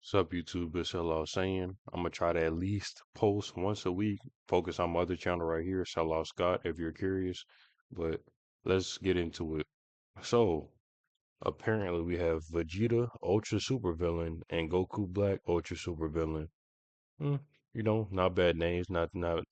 What's up, YouTube? It's Hello saying. I'm gonna try to at least post once a week. Focus on my other channel right here, Hello Scott, if you're curious. But let's get into it. So apparently we have Vegeta, Ultra Super Villain, and Goku Black, Ultra Super Villain. Hmm, not bad names. Not. What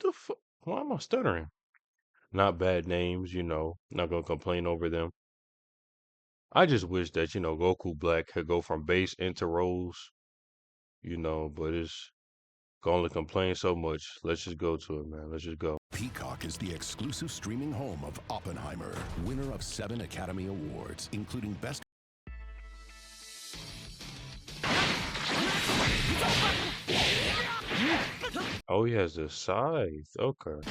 the fuck? Why am I stuttering? Not bad names. Not gonna complain over them. I just wish that Goku Black could go from base into Rose. But it's can only complain so much. Let's just go to it, man. Let's just go. Peacock is the exclusive streaming home of Oppenheimer, winner of 7 Academy Awards, including Best. Oh, he has a scythe. Okay.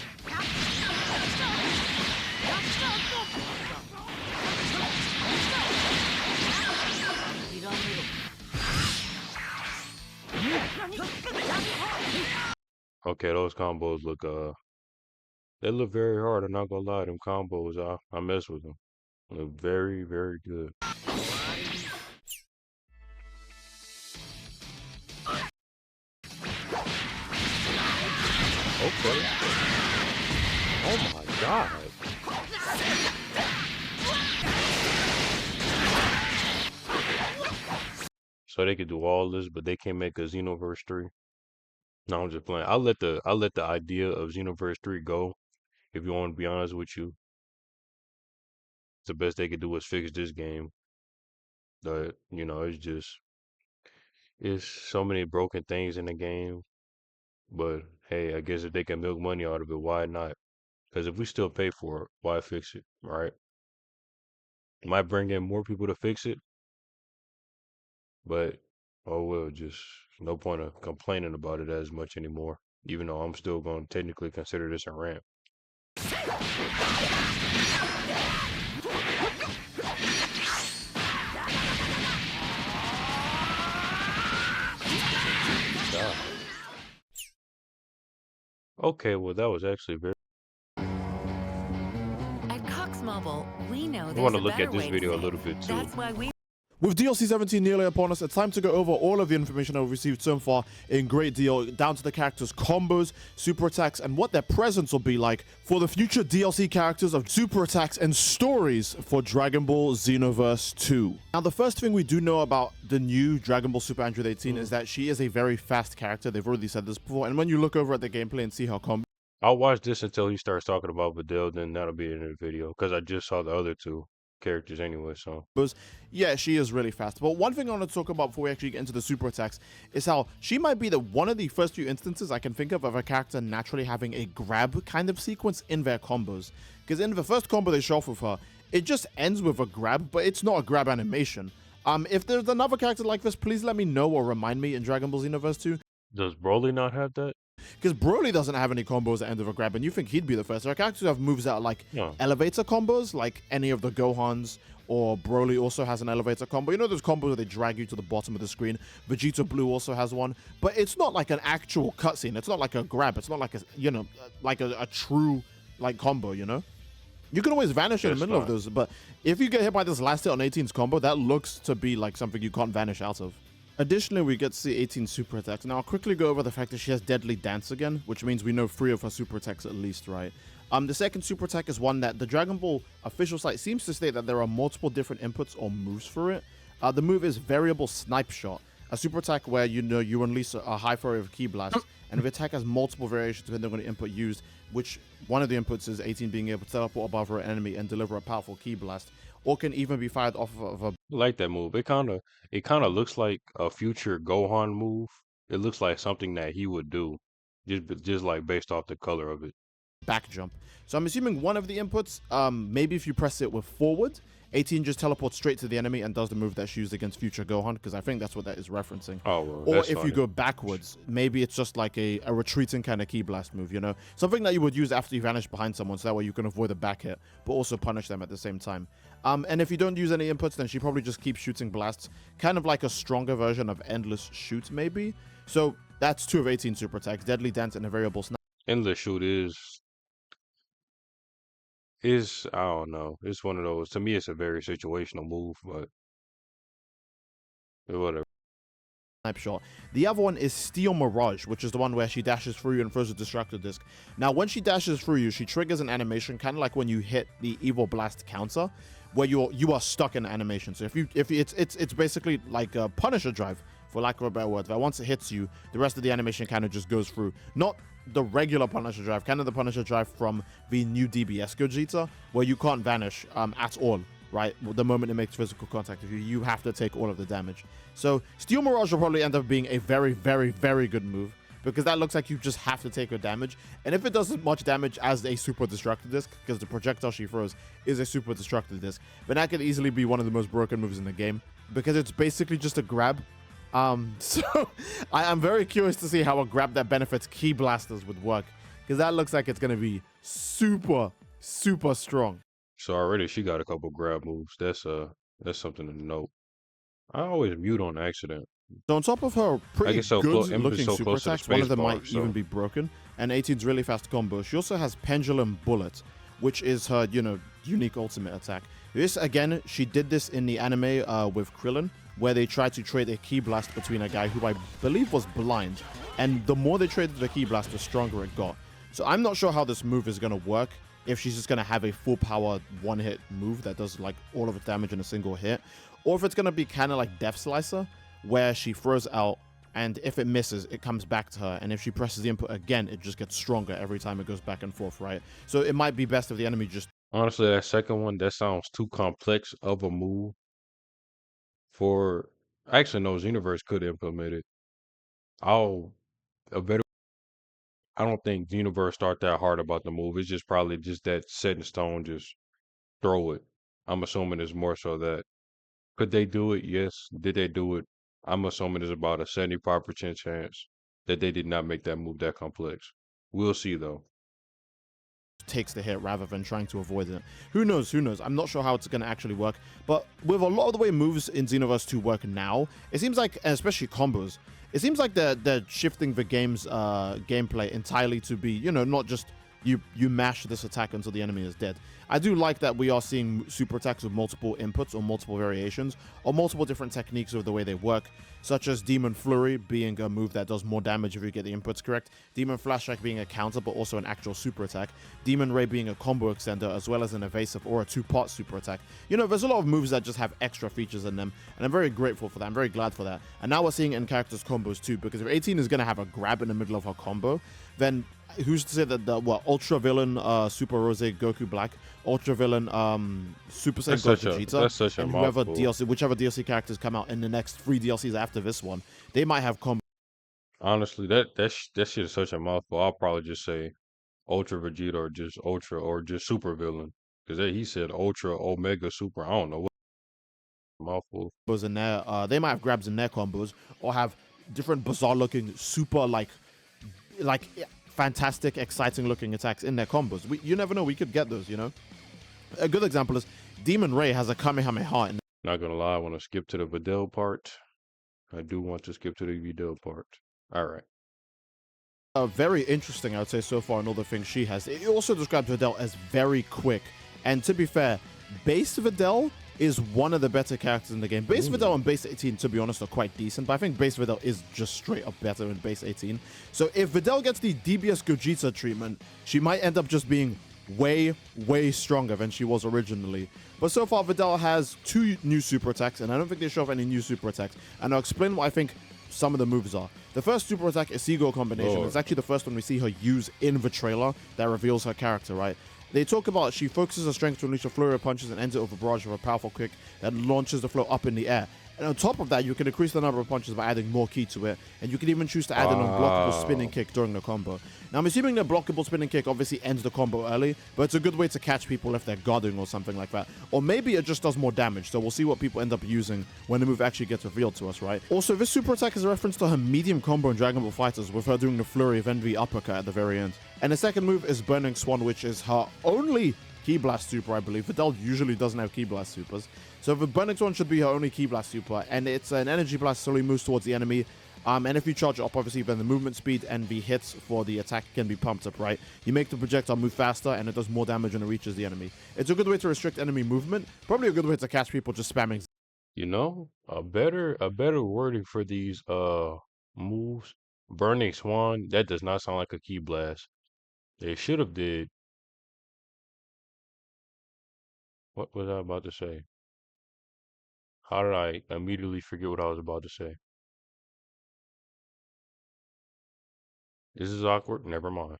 Okay, those combos look they look very hard. I'm not gonna lie, them combos I mess with them. Look very, very good. Okay. Oh my god. So they could do all this, but they can't make a Xenoverse 3. No, I'm just playing. I let the idea of Xenoverse 3 go. If you want to be honest with you, the best they could do is fix this game. But it's so many broken things in the game. But hey, I guess if they can milk money out of it, why not? Because if we still pay for it, why fix it, right? Might bring in more people to fix it, but oh well, just no point of complaining about it as much anymore. Even though I'm still going to technically consider this a rant. God. Okay, well that was actually very. At Cox Mobile, we know I there's want to a look better at this way to video a save. little bit too. That's why we With DLC 17 nearly upon us, it's time to go over all of the information I've received so far in great deal, down to the characters' combos, super attacks, and what their presence will be like for the future DLC characters of super attacks and stories for Dragon Ball Xenoverse 2. Now, the first thing we do know about the new Dragon Ball Super Android 18 is that she is a very fast character. They've already said this before, and when you look over at the gameplay and see how combos I'll watch this until he starts talking about Videl, then that'll be in the video because I just saw the other two characters anyway. So yeah, she is really fast. But one thing I want to talk about before we actually get into the super attacks is how she might be one of the first few instances I can think of a character naturally having a grab kind of sequence in their combos. Because in the first combo they show off with her, it just ends with a grab, but it's not a grab animation. If there's another character like this, please let me know or remind me in Dragon Ball Xenoverse 2. does Broly not have that? Because Broly doesn't have any combos at the end of a grab, and you think he'd be the first. There are characters who have moves that are like No. elevator combos, like any of the Gohans, or Broly also has an elevator combo. You know those combos where they drag you to the bottom of the screen? Vegeta Blue also has one, but it's not like an actual cutscene. It's not like a grab. It's not like a true like combo, you know? You can always vanish in the middle of those, but if you get hit by this last hit on 18's combo, that looks to be like something you can't vanish out of. Additionally, we get to see 18 super attacks. Now, I'll quickly go over the fact that she has Deadly Dance again, which means we know 3 of her super attacks at least, right? The second super attack is one that the Dragon Ball official site seems to state that there are multiple different inputs or moves for it. The move is Variable Snipe Shot, a super attack where you unleash a high flurry of Ki Blast, and the attack has multiple variations depending on the input used, which one of the inputs is 18 being able to teleport above her enemy and deliver a powerful Ki Blast, or can even be fired off of a I like that move. It kind of looks like a future Gohan move. It looks like something that he would do, just like based off the color of it. back jump. So I'm assuming one of the inputs, maybe if you press it with forward, 18 just teleports straight to the enemy and does the move that's used against future Gohan, because I think that's what that is referencing. Oh, well, Or that's if you funny. go backwards, maybe it's just like a retreating kind of Ki Blast move, you know? Something that you would use after you vanish behind someone, so that way you can avoid a back hit, but also punish them at the same time. And if you don't use any inputs, then she probably just keeps shooting blasts, kind of like a stronger version of Endless Shoot, maybe? So that's 2 of 18 super attacks, Deadly Dance and a Variable Snipe. Endless shoot is I don't know. It's one of those. To me, it's a very situational move, but Whatever. Snipe shot. The other one is Steel Mirage, which is the one where she dashes through you and throws a destructor disc. Now, when she dashes through you, she triggers an animation, kind of like when you hit the Evil Blast counter, where you are stuck in animation. So if it's basically like a Punisher drive, for lack of a better word. That once it hits you, the rest of the animation kind of just goes through. Not the regular Punisher drive, kind of the Punisher drive from the new DBS Gogeta, where you can't vanish at all. Right, the moment it makes physical contact with you, you have to take all of the damage. So Steel Mirage will probably end up being a very, very, very good move, because that looks like you just have to take your damage. And if it does as much damage as a super destructive disc, because the projectile she throws is a super destructive disc, then that could easily be one of the most broken moves in the game, because it's basically just a grab. So I am very curious to see how a grab that benefits Ki Blasters would work, because that looks like it's going to be super, super strong. So already she got a couple grab moves. That's something to note. I always mute on accident. So on top of her I pretty get so good I'm looking so super close to the attacks, one of space them bar. might even So be broken, and 18's really fast combo. She also has Pendulum Bullet, which is her, unique ultimate attack. This, again, she did this in the anime with Krillin, where they tried to trade a Ki Blast between a guy who I believe was blind, and the more they traded the Ki Blast, the stronger it got. So I'm not sure how this move is going to work, if she's just going to have a full power one-hit move that does like all of its damage in a single hit, or if it's going to be kind of like Death Slicer, where she throws out, and if it misses, it comes back to her, and if she presses the input again, it just gets stronger every time it goes back and forth, right? So it might be best if the enemy just... honestly, that second one, that sounds too complex of a move for. Actually, no, Xenoverse could implement it. I'll a better. I don't think Xenoverse thought that hard about the move. It's just probably just that set in stone. Just throw it. I'm assuming it's more so that. Could they do it? Yes. Did they do it? I'm assuming there's about a 75% chance that they did not make that move that complex. We'll see though. takes the hit rather than trying to avoid it. Who knows? Who knows? I'm not sure how it's going to actually work. But with a lot of the way moves in Xenoverse 2 work now, it seems like, especially combos, it seems like they're shifting the game's gameplay entirely to be, not just you mash this attack until the enemy is dead. I do like that we are seeing super attacks with multiple inputs or multiple variations or multiple different techniques of the way they work, such as Demon Flurry being a move that does more damage if you get the inputs correct, Demon Flashback being a counter but also an actual super attack, Demon Ray being a combo extender as well as an evasive or a two-part super attack. There's a lot of moves that just have extra features in them, and I'm very grateful for that. I'm very glad for that. And now we're seeing in characters combos too, because if 18 is going to have a grab in the middle of her combo, then who's to say that the Ultra Villain Super Rose Goku Black, Ultra Villain Super Saiyan Goku Vegeta, and whoever whichever DLC characters come out in the next 3 DLCs after this one, they might have combos. Honestly, that shit is such a mouthful. I'll probably just say Ultra Vegeta or just Ultra or just Super Villain because he said Ultra Omega Super. I don't know what mouthful. In there, they might have grabs in their combos or have different bizarre-looking super like fantastic, exciting-looking attacks in their combos. You never know. We could get those. A good example is Demon Ray has a Kamehameha. Not gonna lie, I want to skip to the Videl part. I do want to skip to the Videl part. All right. Very interesting, I would say, so far in all the things she has. It also describes Videl as very quick. And to be fair, Base Videl is one of the better characters in the game. Base Videl and Base 18, to be honest, are quite decent, but I think Base Videl is just straight up better than Base 18. So if Videl gets the DBS Gogeta treatment, she might end up just being way, way stronger than she was originally. But so far, Videl has 2 new super attacks, and I don't think they show off any new super attacks. And I'll explain what I think some of the moves are. The first super attack is Seagull combination. It's actually the first one we see her use in the trailer that reveals her character, right? They talk about she focuses her strength to unleash a flurry of punches and ends it with a barrage of a powerful kick that launches the flow up in the air. And on top of that, you can increase the number of punches by adding more ki to it. And you can even choose to add an unblockable spinning kick during the combo. Now, I'm assuming the blockable spinning kick obviously ends the combo early, but it's a good way to catch people if they're guarding or something like that. Or maybe it just does more damage, so we'll see what people end up using when the move actually gets revealed to us, right? Also, this super attack is a reference to her medium combo in Dragon Ball FighterZ, with her doing the flurry of envy uppercut at the very end. And the second move is Burning Swan, which is her only Ki Blast super, I believe. Videl usually doesn't have Ki Blast supers. So the Burning Swan should be her only Ki Blast super, and it's an energy blast slowly moves towards the enemy. And if you charge it up, obviously, then the movement speed and the hits for the attack can be pumped up, right? You make the projectile move faster, and it does more damage when it reaches the enemy. It's a good way to restrict enemy movement. Probably a good way to catch people just spamming. You know, a better wording for these moves. Burning Swan, that does not sound like a key blast. They should have did. What was I about to say? How did I immediately forget what I was about to say? This is awkward. Never mind.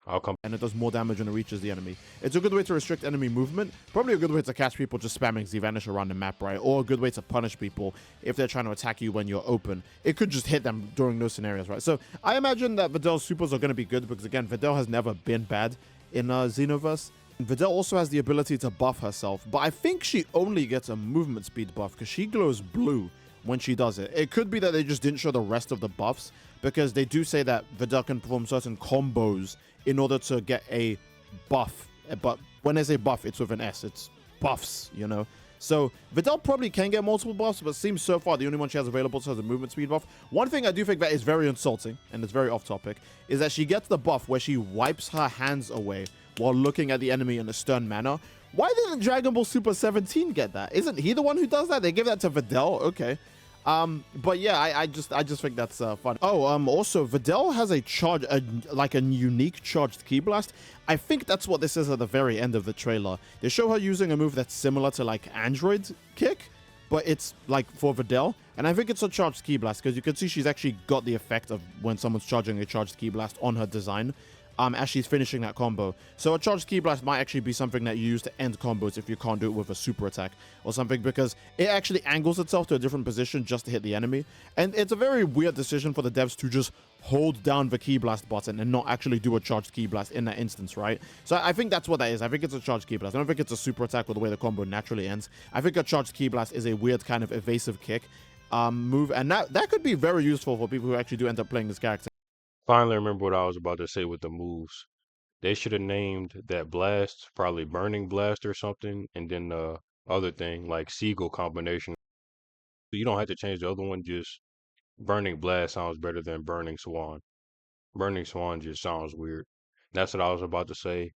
I'll come. And it does more damage when it reaches the enemy. It's a good way to restrict enemy movement. Probably a good way to catch people just spamming Z-Vanish around the map, right? Or a good way to punish people if they're trying to attack you when you're open. It could just hit them during those scenarios, right? So I imagine that Videl's supers are going to be good because, again, Videl has never been bad in Xenoverse. Videl also has the ability to buff herself, but I think she only gets a movement speed buff because she glows blue when she does it. It could be that they just didn't show the rest of the buffs because they do say that Videl can perform certain combos in order to get a buff. But when they say buff, it's with an S. It's buffs, you know? So Videl probably can get multiple buffs, but seems so far the only one she has available to has a movement speed buff. One thing I do think that is very insulting, and it's very off topic, is that she gets the buff where she wipes her hands away while looking at the enemy in a stern manner. Why didn't Dragon Ball Super 17 get that? Isn't he the one who does that? They give that to Videl? Okay. But yeah, I just think that's fun. Oh, also Videl has a charge, like a unique charged ki blast. I think that's what this is at the very end of the trailer. They show her using a move that's similar to like Android Kick, but it's like for Videl, and I think it's a charged ki blast because you can see she's actually got the effect of when someone's charging a charged ki blast on her design. As she's finishing that combo. So a charged ki blast might actually be something that you use to end combos if you can't do it with a super attack or something, because it actually angles itself to a different position just to hit the enemy. And it's a very weird decision for the devs to just hold down the ki blast button and not actually do a charged ki blast in that instance, right? So I think that's what that is. I think it's a charged ki blast. I don't think it's a super attack or the way the combo naturally ends. I think a charged ki blast is a weird kind of evasive kick move, and that could be very useful for people who actually do end up playing this character. Finally, remember what I was about to say with the moves. They should have named that blast probably Burning Blast or something, and then the other thing like Seagull combination. You don't have to change the other one. Just Burning Blast sounds better than Burning Swan. Burning Swan just sounds weird. That's what I was about to say.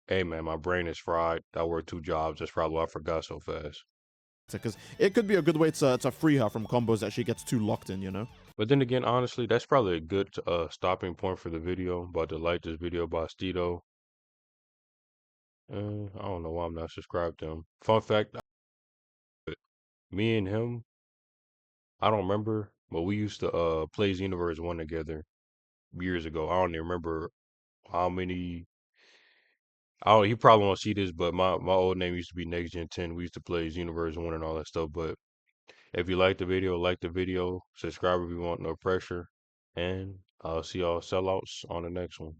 Hey man, my brain is fried. I work two jobs. That's probably why I forgot so fast. Because it could be a good way to free her from combos that she gets too locked in, you know? But then again, honestly, that's probably a good stopping point for the video. I'm about to like this video by Stedo. I don't know why I'm not subscribed to him. Fun fact, me and him, I don't remember, but we used to play Xenoverse 1 together years ago. I don't even remember how many. I don't, he probably won't see this, but my old name used to be Next Gen 10. We used to play Xenoverse 1 and all that stuff. But if you like the video, subscribe if you want, no pressure. And I'll see y'all sellouts on the next one.